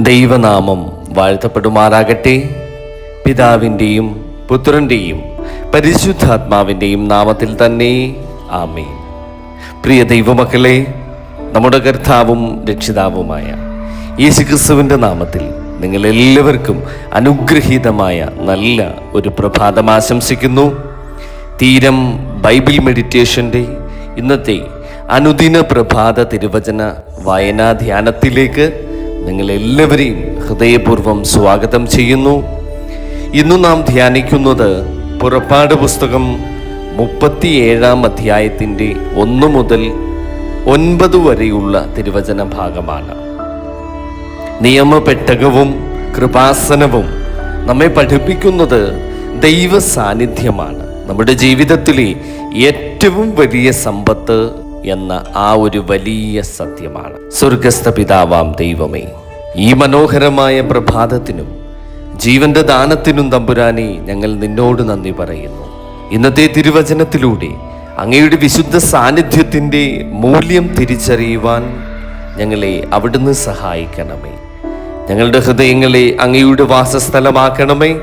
ദൈവനാമം വാഴ്ത്തപ്പെടുമാറാകട്ടെ. പിതാവിൻ്റെയും പുത്രൻ്റെയും പരിശുദ്ധാത്മാവിൻ്റെയും നാമത്തിൽ തന്നെ ആമേൻ. പ്രിയ ദൈവമക്കളെ, നമ്മുടെ കർത്താവും രക്ഷിതാവുമായ യേശുക്രിസ്തുവിൻ്റെ നാമത്തിൽ നിങ്ങളെല്ലാവർക്കും അനുഗ്രഹീതമായ നല്ല ഒരു പ്രഭാതം ആശംസിക്കുന്നു. തീരം ബൈബിൾ മെഡിറ്റേഷൻ്റെ ഇന്നത്തെ അനുദിന പ്രഭാത തിരുവചന വായനാ ധ്യാനത്തിലേക്ക് നിങ്ങളെല്ലാവരെയും ഹൃദയപൂർവ്വം സ്വാഗതം ചെയ്യുന്നു. ഇന്നു നാം ധ്യാനിക്കുന്നത് പുറപ്പാട് പുസ്തകം 37 അധ്യായത്തിൻ്റെ 1 മുതൽ 9 വരെയുള്ള തിരുവചന ഭാഗമാണ്. നിയമപെട്ടകവും കൃപാസനവും നമ്മെ പഠിപ്പിക്കുന്നത് ദൈവ സാന്നിധ്യമാണ്. നമ്മുടെ ജീവിതത്തിലെ ഏറ്റവും വലിയ സമ്പത്ത് എന്ന ആ ഒരു വലിയ സത്യമാണ്. സ്വർഗസ്ഥ പിതാവാം ദൈവമേ, ഈ മനോഹരമായ പ്രഭാതത്തിനും ജീവന്റെ ദാനത്തിനും തമ്പുരാനെ ഞങ്ങൾ നിന്നോട് നന്ദി പറയുന്നു. ഇന്നത്തെ തിരുവചനത്തിലൂടെ അങ്ങയുടെ വിശുദ്ധ സാന്നിധ്യത്തിൻ്റെ മൂല്യം തിരിച്ചറിയുവാൻ ഞങ്ങളെ അവിടുന്ന് സഹായിക്കണമേ. ഞങ്ങളുടെ ഹൃദയങ്ങളെ അങ്ങയുടെ വാസസ്ഥലമാക്കണമേ.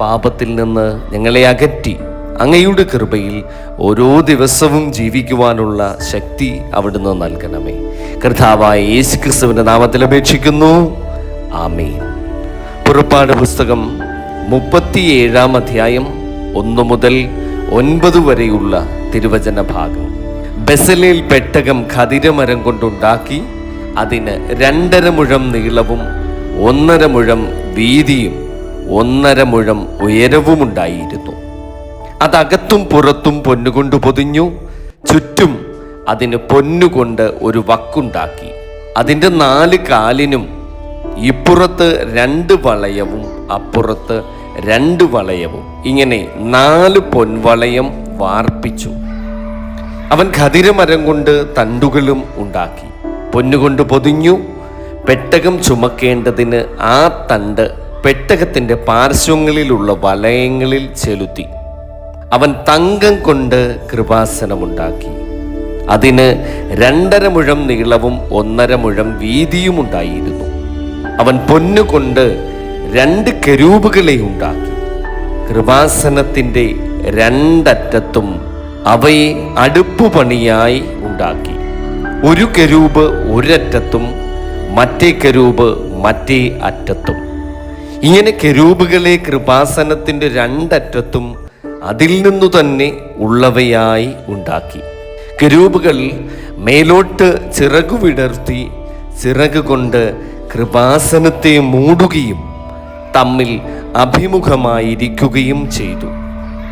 പാപത്തിൽ നിന്ന് ഞങ്ങളെ അകറ്റി അങ്ങയുടെ കൃപയിൽ ഓരോ ദിവസവും ജീവിക്കുവാനുള്ള ശക്തി അവിടുന്ന് നൽകണമേ. കർത്താവായ യേശുക്രിസ്തുവിൻ്റെ നാമത്തിൽ അപേക്ഷിക്കുന്നു, ആമേൻ. പുറപ്പാട് പുസ്തകം 37 അധ്യായം 1 മുതൽ 9 വരെയുള്ള തിരുവചന ഭാഗം. ബെസലേൽ പെട്ടകം ഖദിരമരം കൊണ്ടുണ്ടാക്കി അതിന് 2.5 മുഴം നീളവും 1.5 മുഴം വീതിയും 1.5 മുഴം ഉയരവുമുണ്ടായിരുന്നു. അതകത്തും പുറത്തും പൊന്നുകൊണ്ട് പൊതിഞ്ഞു. ചുറ്റും അതിന് പൊന്നുകൊണ്ട് ഒരു വക്കുണ്ടാക്കി. അതിൻ്റെ 4 കാലിനും ഇപ്പുറത്ത് 2 വളയവും അപ്പുറത്ത് 2 വളയവും, ഇങ്ങനെ 4 പൊൻവളയം വാർപ്പിച്ചു. അവൻ ഖദിരമരം കൊണ്ട് തണ്ടുകളും ഉണ്ടാക്കി. പൊന്നുകൊണ്ട് പൊതിഞ്ഞു. പെട്ടകം ചുമക്കേണ്ടതിന് ആ തണ്ട് പെട്ടകത്തിൻ്റെ പാർശ്വങ്ങളിലുള്ള വലയങ്ങളിൽ ചെലുത്തി. അവൻ തങ്കം കൊണ്ട് കൃപാസനമുണ്ടാക്കി. അതിന് 2.5 മുഴം നീളവും 1.5 മുഴം വീതിയും ഉണ്ടായിരുന്നു. അവൻ പൊന്നുകൊണ്ട് 2 കെരൂബുകളെ ഉണ്ടാക്കി. കൃപാസനത്തിൻ്റെ 2 അറ്റത്തും അവയെ അടുപ്പുപണിയായി ഉണ്ടാക്കി. ഒരു കെരൂബ് ഒരറ്റത്തും മറ്റേ കെരൂബ് മറ്റേ അറ്റത്തും. ഇങ്ങനെ കെരൂബുകളെ കൃപാസനത്തിൻ്റെ 2 അറ്റത്തും അതിൽ നിന്നു തന്നെ ഉള്ളവയായി ഉണ്ടാക്കി. കെരൂബുകൾ മേലോട്ട് ചിറകു വിടർത്തി ചിറക് കൊണ്ട് കൃപാസനത്തെ മൂടുകയും തമ്മിൽ അഭിമുഖമായിരിക്കുകയും ചെയ്തു.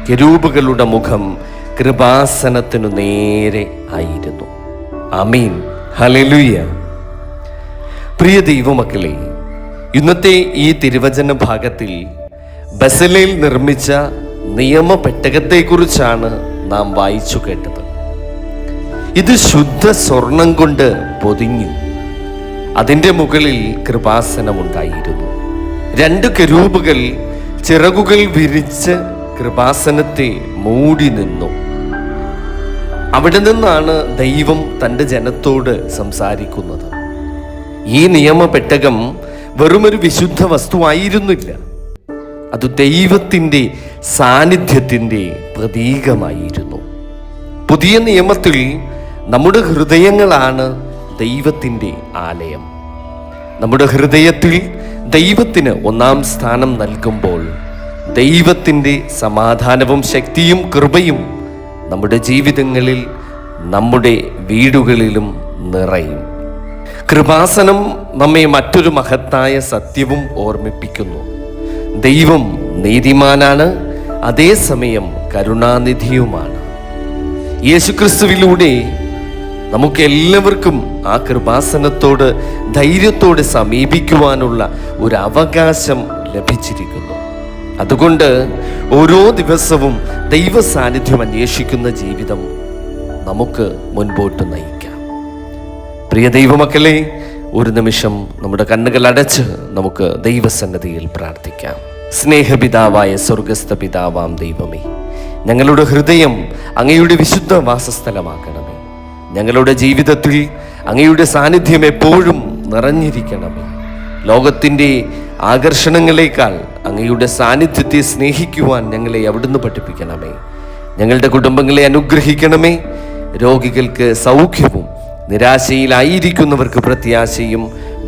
കെരൂബുകളുടെ മുഖം കൃപാസനത്തിനു നേരെ ആയിരുന്നു. ആമീൻ, ഹല്ലേലൂയ. പ്രിയ ദൈവമക്കളെ, ഇന്നത്തെ ഈ തിരുവചന ഭാഗത്തിൽ ബെസലേൽ നിർമ്മിച്ച നിയമപെട്ടകത്തെക്കുറിച്ചാണ് നാം വായിച്ചു കേട്ടത്. ഇത് ശുദ്ധ സ്വർണം കൊണ്ട് പൊതിഞ്ഞു. അതിൻ്റെ മുകളിൽ കൃപാസനമുണ്ടായിരുന്നു. 2 കെരൂബുകൾ ചിറകുകൾ വിരിച്ച് കൃപാസനത്തെ മൂടി നിന്നു. അവിടെ നിന്നാണ് ദൈവം തൻ്റെ ജനത്തോട് സംസാരിക്കുന്നത്. ഈ നിയമപെട്ടകം വെറുമൊരു വിശുദ്ധ വസ്തുവായിരുന്നില്ല. അത് ദൈവത്തിൻ്റെ സാന്നിധ്യത്തിൻ്റെ പ്രതീകമായിരുന്നു. പുതിയ നിയമത്തിൽ നമ്മുടെ ഹൃദയങ്ങളാണ് ദൈവത്തിൻ്റെ ആലയം. നമ്മുടെ ഹൃദയത്തിൽ ദൈവത്തിന് 1-ാം സ്ഥാനം നൽകുമ്പോൾ ദൈവത്തിൻ്റെ സമാധാനവും ശക്തിയും കൃപയും നമ്മുടെ ജീവിതങ്ങളിൽ, നമ്മുടെ വീടുകളിലും നിറയും. കൃപാസനം നമ്മെ മറ്റൊരു മഹത്തായ സത്യവും ഓർമ്മിപ്പിക്കുന്നു. ദൈവം നീതിമാനാണ്, അതേസമയം കരുണാനിധിയുമാണ്. യേശുക്രിസ്തുവിലൂടെ നമുക്കെല്ലാവർക്കും ആ കൃപാസനത്തോട് ധൈര്യത്തോടെ സമീപിക്കുവാനുള്ള ഒരു അവകാശം ലഭിച്ചിരിക്കുന്നു. അതുകൊണ്ട് ഓരോ ദിവസവും ദൈവ സാന്നിധ്യം അന്വേഷിക്കുന്ന ജീവിതം നമുക്ക് മുൻപോട്ട് നയിക്കാം. പ്രിയ ദൈവമക്കളെ, ഒരു നിമിഷം നമ്മുടെ കണ്ണുകൾ അടച്ച് നമുക്ക് ദൈവസന്നിധിയിൽ പ്രാർത്ഥിക്കാം. സ്നേഹപിതാവായ സ്വർഗസ്ഥ പിതാവാം ദൈവമേ, ഞങ്ങളുടെ ഹൃദയം അങ്ങയുടെ വിശുദ്ധ വാസസ്ഥലമാക്കണമേ. ഞങ്ങളുടെ ജീവിതത്തിൽ അങ്ങയുടെ സാന്നിധ്യം എപ്പോഴും നിറഞ്ഞിരിക്കണമേ. ലോകത്തിൻ്റെ ആകർഷണങ്ങളെക്കാൾ അങ്ങയുടെ സാന്നിധ്യത്തെ സ്നേഹിക്കുവാൻ ഞങ്ങളെ അവിടുന്ന് പഠിപ്പിക്കണമേ. ഞങ്ങളുടെ കുടുംബങ്ങളെ അനുഗ്രഹിക്കണമേ. രോഗികൾക്ക് സൗഖ്യവും നിരാശയിലായിരിക്കുന്നവർക്ക് പ്രത്യാശയും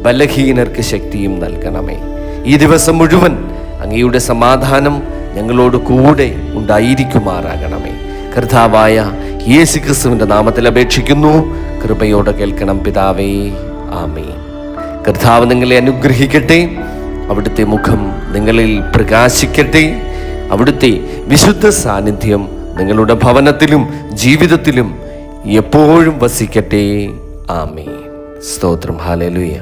ബലഹീനർക്ക് ശക്തിയും നൽകണമേ. ഈ ദിവസം മുഴുവൻ അങ്ങയുടെ സമാധാനം ഞങ്ങളോട് കൂടെ ഉണ്ടായിരിക്കുമാറാകണമേ. കർത്താവായ യേശുക്രിസ്തുവിൻ്റെ നാമത്തിൽ അപേക്ഷിക്കുന്നു. കൃപയോടെ കേൾക്കണം പിതാവേ. ആമേൻ. കർത്താവ് നിങ്ങളെ അനുഗ്രഹിക്കട്ടെ. അവിടുത്തെ മുഖം നിങ്ങളിൽ പ്രകാശിക്കട്ടെ. അവിടുത്തെ വിശുദ്ധ സാന്നിധ്യം നിങ്ങളുടെ ഭവനത്തിലും ജീവിതത്തിലും എപ്പോഴും വസിക്കട്ടെ. ആമേൻ. സ്തോത്രം. ഹല്ലേലൂയ.